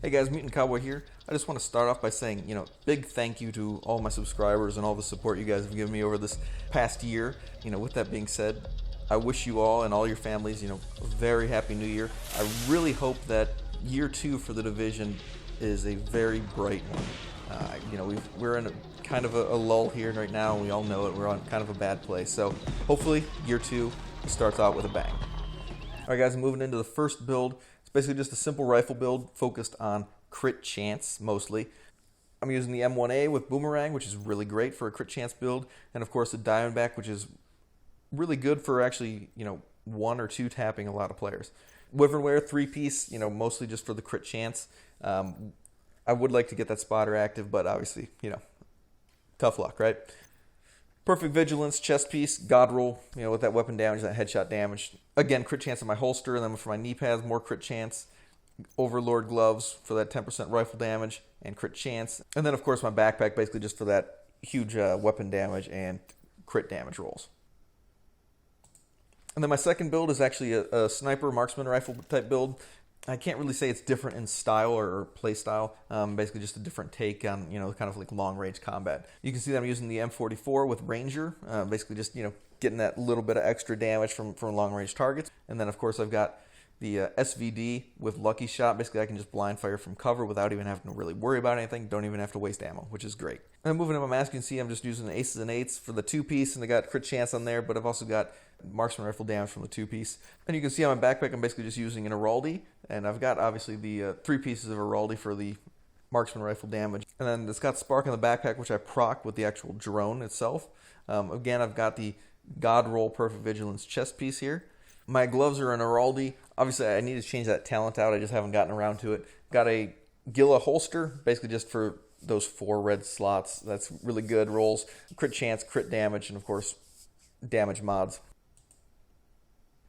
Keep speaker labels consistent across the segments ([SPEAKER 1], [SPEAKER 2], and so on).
[SPEAKER 1] Hey guys, MutantCowboy here. I just want to start off by saying, big thank you to all my subscribers and all the support you guys have given me over this past year. With that being said, I wish you all and all your families, a very happy new year. I really hope that year two for the division is a very bright one. We're in kind of a lull here right now. We all know it. We're on kind of a bad place. So hopefully year two starts out with a bang. All right, guys, moving into the first build. It's basically just a simple rifle build focused on crit chance mostly. I'm using the M1A with Boomerang, which is really great for a crit chance build, and of course the Diamondback, which is really good for actually, one or two tapping a lot of players. Wyvernware 3-piece, mostly just for the crit chance. I would like to get that spotter active, but obviously, tough luck, right? Perfect Vigilance, chest piece, God roll, with that weapon damage, that headshot damage. Again, crit chance on my holster, and then for my knee pads, more crit chance. Overlord gloves for that 10% rifle damage and crit chance. And then, of course, my backpack basically just for that huge weapon damage and crit damage rolls. And then my second build is actually a sniper marksman rifle type build. I can't really say it's different in style or play style. Basically just a different take on, kind of like long range combat. You can see that I'm using the M44 with Ranger. Basically just, getting that little bit of extra damage from long range targets. And then of course I've got the SVD with Lucky Shot. Basically I can just blind fire from cover without even having to really worry about anything. Don't even have to waste ammo, which is great. And moving to my mask, you can see I'm just using the aces and eights for the 2-piece, and I got crit chance on there, but I've also got marksman rifle damage from the 2-piece. And you can see on my backpack I'm basically just using an Araldi, and I've got obviously the 3 pieces of Araldi for the marksman rifle damage. And then it's got Spark on the backpack, which I proc with the actual drone itself. Again, I've got the God Roll Perfect Vigilance chest piece here. My gloves are an Araldi. Obviously, I need to change that talent out. I just haven't gotten around to it. Got a Gila holster, basically just for those 4 red slots. That's really good. Rolls crit chance, crit damage, and of course, damage mods.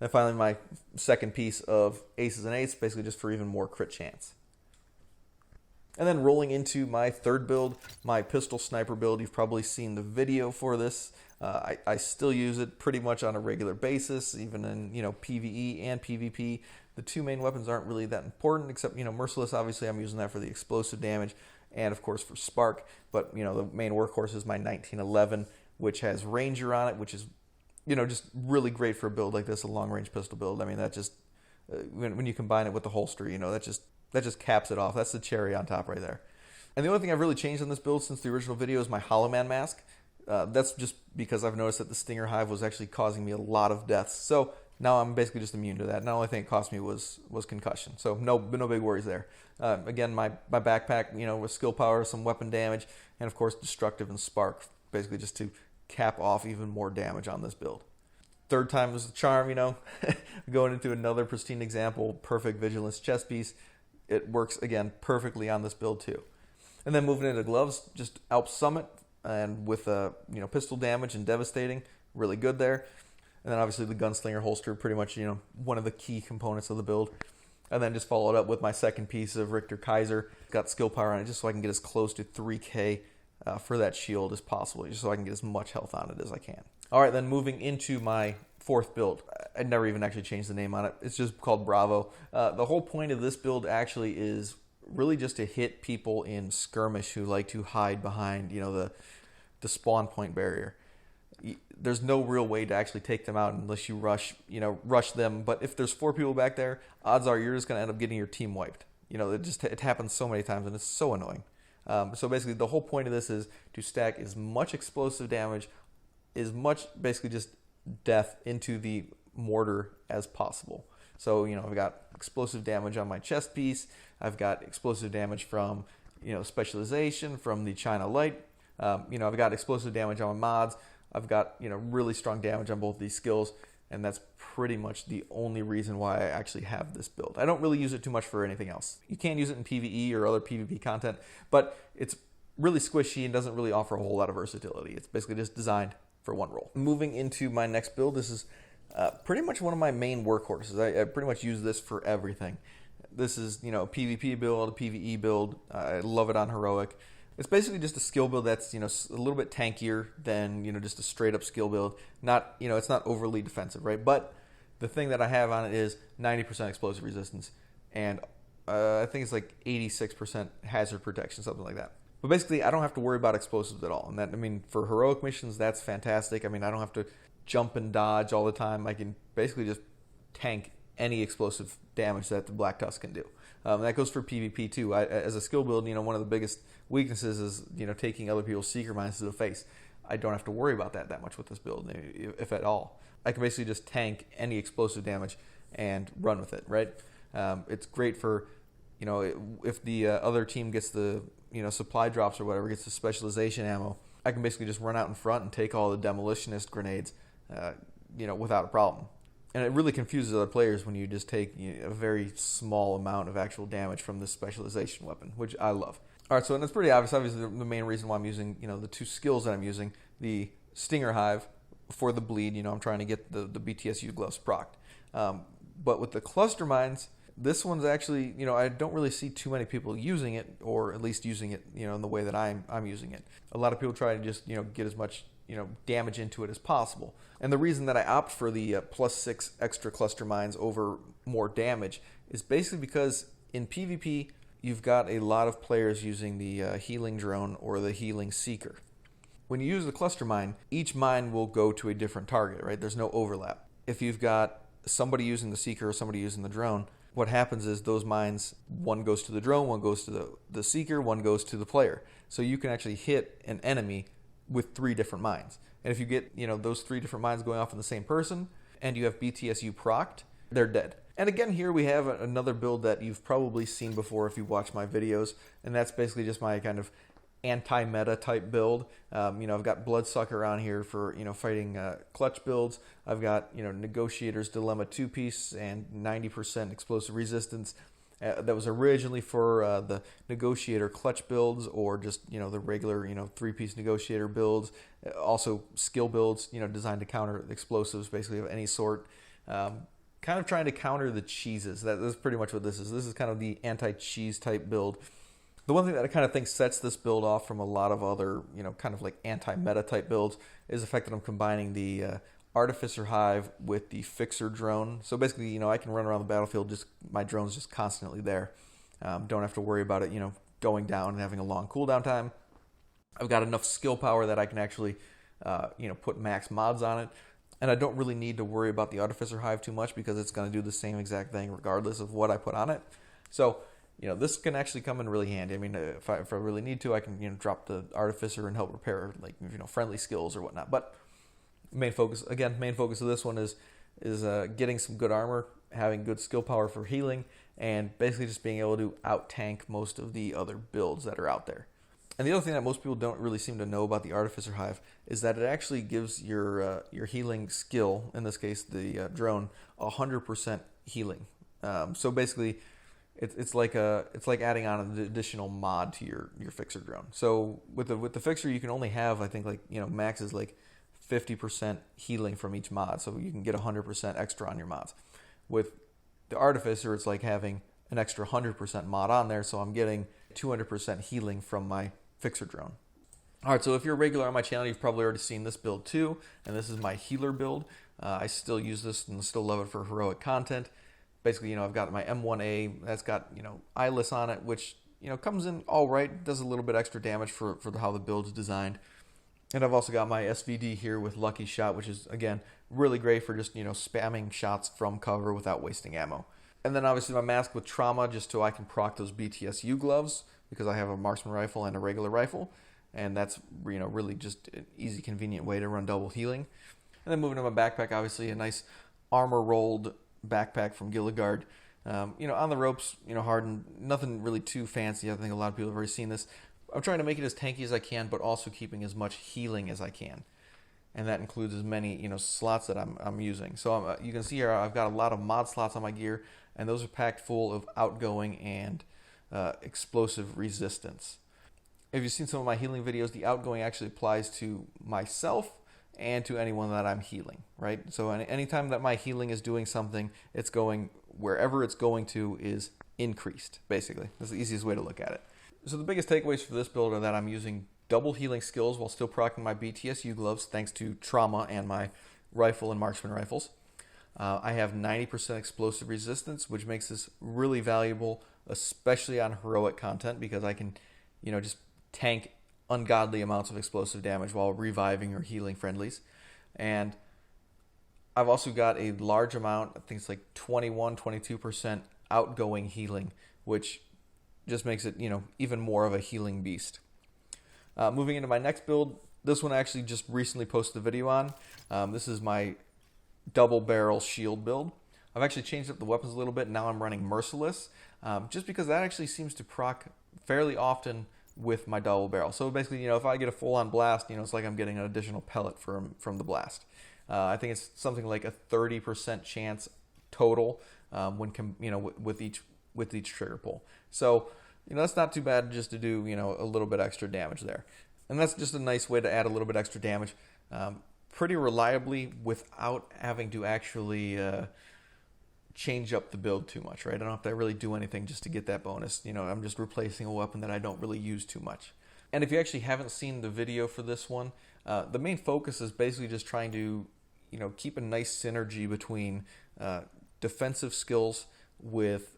[SPEAKER 1] And finally, my second piece of aces and eights, basically just for even more crit chance. And then rolling into my third build, my pistol sniper build. You've probably seen the video for this. I still use it pretty much on a regular basis, even in PvE and PvP. The 2 main weapons aren't really that important, except Merciless. Obviously, I'm using that for the explosive damage, and of course for Spark. But the main workhorse is my 1911, which has Ranger on it, which is just really great for a build like this, a long range pistol build. I mean, that just when you combine it with the holster, that just caps it off. That's the cherry on top right there. And the only thing I've really changed on this build since the original video is my Hollow Man mask. That's just because I've noticed that the Stinger Hive was actually causing me a lot of deaths. So now I'm basically just immune to that. And the only thing it cost me was concussion. So no big worries there. Again, my backpack, with skill power, some weapon damage, and of course destructive and spark, basically just to cap off even more damage on this build. Third time was the charm, going into another pristine example, perfect vigilance chest piece. It works again perfectly on this build too. And then moving into gloves, just Alp Summit, and with pistol damage and devastating, really good there. And then obviously the gunslinger holster, pretty much one of the key components of the build. And then just followed up with my second piece of Richter Kaiser. Got skill power on it just so I can get as close to 3k for that shield as possible, just so I can get as much health on it as I can. All right, then moving into my fourth build. I never even actually changed the name on it. It's just called Bravo. The whole point of this build actually is really just to hit people in skirmish who like to hide behind, the spawn point barrier. There's no real way to actually take them out unless you rush them. But if there's 4 people back there, odds are you're just going to end up getting your team wiped. It happens so many times and it's so annoying. So basically the whole point of this is to stack as much explosive damage, as much basically just death into the mortar as possible. So, I've got explosive damage on my chest piece. I've got explosive damage from, specialization, from the China Light. I've got explosive damage on my mods. I've got, really strong damage on both these skills. And that's pretty much the only reason why I actually have this build. I don't really use it too much for anything else. You can use it in PvE or other PvP content, but it's really squishy and doesn't really offer a whole lot of versatility. It's basically just designed for one role. Moving into my next build, this is pretty much one of my main workhorses. I pretty much use this for everything. This is, a PvP build, a PvE build. I love it on Heroic. It's basically just a skill build that's, a little bit tankier than, just a straight up skill build. Not, it's not overly defensive, right? But the thing that I have on it is 90% explosive resistance and I think it's like 86% hazard protection, something like that. But basically, I don't have to worry about explosives at all. And that, I mean, for heroic missions, that's fantastic. I mean, I don't have to jump and dodge all the time. I can basically just tank any explosive damage that the Black Tusk can do. That goes for PvP too. As a skill build, one of the biggest weaknesses is, taking other people's Seeker Mines to the face. I don't have to worry about that much with this build, if at all. I can basically just tank any explosive damage and run with it, right? It's great for, if the other team gets the, supply drops or whatever, gets the specialization ammo, I can basically just run out in front and take all the demolitionist grenades, without a problem. And it really confuses other players when you just take a very small amount of actual damage from this specialization weapon, which I love. All right, so and it's pretty obvious. Obviously, the main reason why I'm using, the two skills that I'm using, the Stinger Hive for the bleed. I'm trying to get the BTSU gloves procced. But with the cluster mines, this one's actually, I don't really see too many people using it, or at least using it, in the way that I'm using it. A lot of people try to just, get as much, damage into it as possible. And the reason that I opt for the +6 extra cluster mines over more damage is basically because in PvP, you've got a lot of players using the healing drone or the healing seeker. When you use the cluster mine, each mine will go to a different target, right? There's no overlap. If you've got somebody using the seeker or somebody using the drone, what happens is those mines, one goes to the drone, one goes to the seeker, one goes to the player. So you can actually hit an enemy with 3 different mines. And if you get, those 3 different mines going off on the same person, and you have BTSU procced, they're dead. And again, here we have another build that you've probably seen before if you watch my videos, and that's basically just my kind of anti-meta type build. I've got Bloodsucker on here for, fighting clutch builds. I've got, Negotiator's Dilemma 2-piece and 90% explosive resistance. That was originally for the Negotiator clutch builds, or just, the regular, 3-piece Negotiator builds. Also skill builds, designed to counter explosives basically of any sort. Kind of trying to counter the cheeses. That's pretty much what this is. This is kind of the anti-cheese type build. The one thing that I kind of think sets this build off from a lot of other, kind of like anti-meta type builds is the fact that I'm combining the Artificer Hive with the Fixer drone. So basically, I can run around the battlefield, my drone's just constantly there. Don't have to worry about it, going down and having a long cooldown time. I've got enough skill power that I can actually, put max mods on it. And I don't really need to worry about the Artificer Hive too much because it's going to do the same exact thing regardless of what I put on it. So, this can actually come in really handy. I mean, if I really need to, I can, drop the Artificer and help repair, like, friendly skills or whatnot. But main focus of this one is getting some good armor, having good skill power for healing, and basically just being able to out-tank most of the other builds that are out there. And the other thing that most people don't really seem to know about the Artificer Hive is that it actually gives your healing skill, in this case the drone, 100% healing. So basically, it's like adding on an additional mod to your Fixer drone. So with the Fixer, you can only have, I think, max is 50% healing from each mod, so you can get 100% extra on your mods. With the Artificer, it's like having an extra 100% mod on there, so I'm getting 200% healing from my Fixer drone. Alright, so if you're a regular on my channel, you've probably already seen this build too, and this is my healer build. I still use this and still love it for heroic content. Basically, I've got my M1A, that's got, eyeless on it, which, comes in alright, does a little bit extra damage for how the build's designed. And I've also got my SVD here with Lucky Shot, which is, again, really great for just, spamming shots from cover without wasting ammo. And then obviously my mask with Trauma, just so I can proc those BTSU gloves, because I have a marksman rifle and a regular rifle. And that's, really just an easy, convenient way to run double healing. And then moving to my backpack, obviously a nice armor-rolled backpack from Gilligard. On the ropes, hardened, nothing really too fancy. I think a lot of people have already seen this. I'm trying to make it as tanky as I can, but also keeping as much healing as I can. And that includes as many, slots that I'm using. So you can see here I've got a lot of mod slots on my gear, and those are packed full of outgoing and explosive resistance. If you've seen some of my healing videos, the outgoing actually applies to myself and to anyone that I'm healing, right? So anytime that my healing is doing something, it's going, wherever it's going to is increased, basically. That's the easiest way to look at it. So the biggest takeaways for this build are that I'm using double healing skills while still proccing my BTSU gloves thanks to Trauma and my rifle and marksman rifles. I have 90% explosive resistance, which makes this really valuable, especially on heroic content, because I can, just tank ungodly amounts of explosive damage while reviving or healing friendlies. And I've also got a large amount, I think it's like 22% outgoing healing, which just makes it, even more of a healing beast. Moving into my next build, this one I actually just recently posted a video on. This is my double barrel shield build. I've actually changed up the weapons a little bit. Now I'm running Merciless, just because that actually seems to proc fairly often with my double barrel. So basically, if I get a full-on blast, it's like I'm getting an additional pellet from the blast. I think it's something like a 30% chance total with each trigger pull. So that's not too bad just to do a little bit extra damage there, and that's just a nice way to add a little bit extra damage, pretty reliably without having to actually change up the build too much. Right? I don't have to really do anything just to get that bonus. I'm just replacing a weapon that I don't really use too much. And if you actually haven't seen the video for this one, the main focus is basically just trying to keep a nice synergy between defensive skills with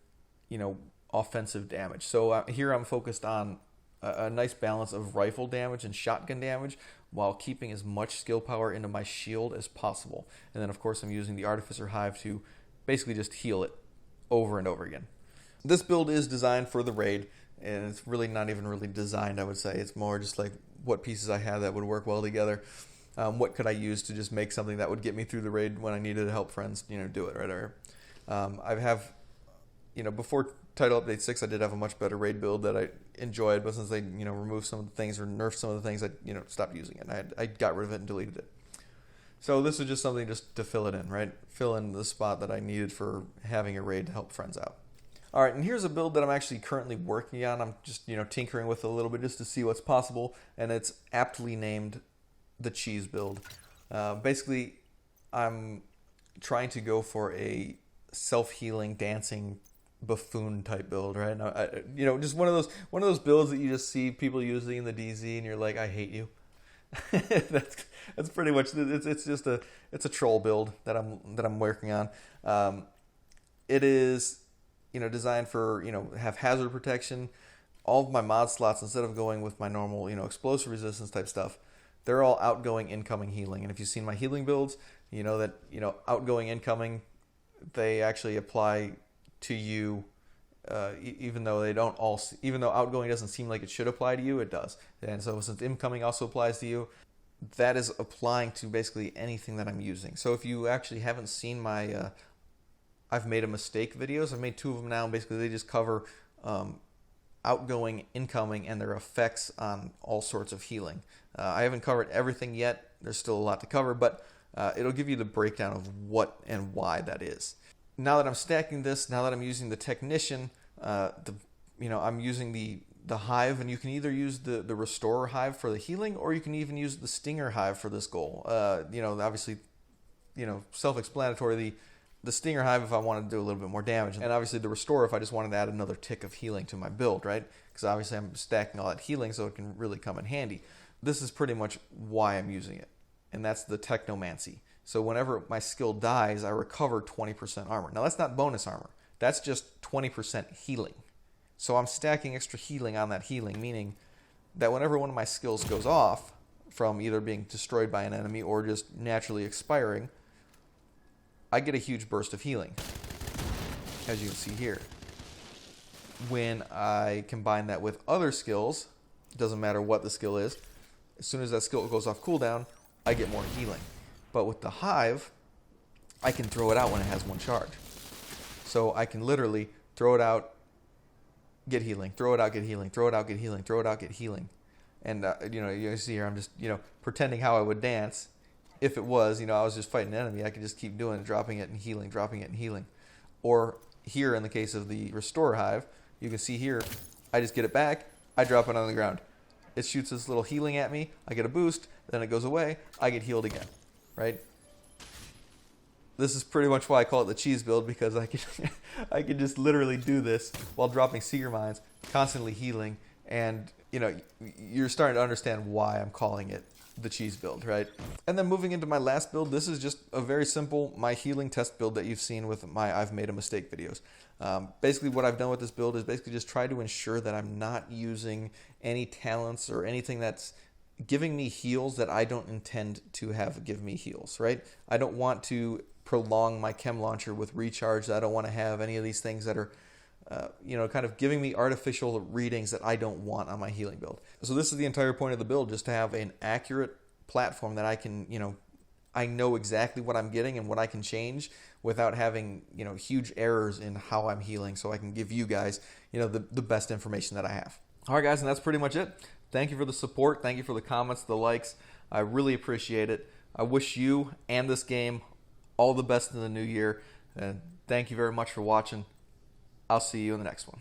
[SPEAKER 1] offensive damage. So here I'm focused on a nice balance of rifle damage and shotgun damage while keeping as much skill power into my shield as possible. And then of course I'm using the Artificer Hive to basically just heal it over and over again. This build is designed for the raid, and it's really not even really designed, I would say. It's more just like what pieces I have that would work well together. What could I use to just make something that would get me through the raid when I needed to help friends, do it, right? Or, I have, before Title Update 6, I did have a much better raid build that I enjoyed, but since they, removed some of the things or nerfed some of the things, I, stopped using it. I got rid of it and deleted it. So this is just something just to fill it in, right? Fill in the spot that I needed for having a raid to help friends out. All right, and here's a build that I'm actually currently working on. I'm just, tinkering with it a little bit just to see what's possible, and it's aptly named the cheese build. Basically, I'm trying to go for a self-healing, dancing buffoon type build, right? Just one of those builds that you just see people using in the DZ, and you're like, I hate you. that's pretty much it's a troll build that I'm working on. It is designed for have hazard protection. All of my mod slots, instead of going with my normal explosive resistance type stuff, they're all outgoing, incoming healing. And if you've seen my healing builds, you know that outgoing, incoming, they actually apply to you. Even though outgoing doesn't seem like it should apply to you, it does. And so since incoming also applies to you, that is applying to basically anything that I'm using. So if you actually haven't seen my I've made a mistake videos, I've made 2 of them now, and basically they just cover outgoing, incoming, and their effects on all sorts of healing. I haven't covered everything yet. There's still a lot to cover, but it'll give you the breakdown of what and why that is. Now that I'm stacking this, now that I'm using the Technician, I'm using the Hive, and you can either use the Restorer Hive for the healing, or you can even use the Stinger Hive for this goal. Obviously, self-explanatory. The Stinger Hive if I wanted to do a little bit more damage, and obviously the Restorer if I just wanted to add another tick of healing to my build, right? Because obviously I'm stacking all that healing, so it can really come in handy. This is pretty much why I'm using it, and that's the Technomancy. So whenever my skill dies, I recover 20% armor. Now that's not bonus armor. That's just 20% healing. So I'm stacking extra healing on that healing, meaning that whenever one of my skills goes off from either being destroyed by an enemy or just naturally expiring, I get a huge burst of healing, as you can see here. When I combine that with other skills, it doesn't matter what the skill is, as soon as that skill goes off cooldown, I get more healing. But with the Hive, I can throw it out when it has 1 charge. So I can literally throw it out, get healing, throw it out, get healing, throw it out, get healing, throw it out, get healing. And, you see here, I'm just, pretending how I would dance. If it was, I was just fighting an enemy, I could just keep doing it, dropping it and healing, dropping it and healing. Or here, in the case of the Restorer Hive, you can see here, I just get it back, I drop it on the ground. It shoots this little healing at me, I get a boost, then it goes away, I get healed again, right? This is pretty much why I call it the cheese build, because I could just literally do this while dropping Seeker Mines, constantly healing, and you know, you're starting to understand why I'm calling it the cheese build, right? And then moving into my last build, this is just a very simple my healing test build that you've seen with my I've made a mistake videos. Basically what I've done with this build is basically just try to ensure that I'm not using any talents or anything that's giving me heals that I don't intend to have give me heals, right? I don't want to prolong my chem launcher with recharge. I don't want to have any of these things that are you know, kind of giving me artificial readings that I don't want on my healing build. So this is the entire point of the build, just to have an accurate platform that I can, you know, I know exactly what I'm getting and what I can change without having, you know, huge errors in how I'm healing, so I can give you guys, you know, the best information that I have. All right, guys, and that's pretty much it. Thank you for the support. Thank you for the comments, the likes. I really appreciate it. I wish you and this game all the best in the new year. And thank you very much for watching. I'll see you in the next one.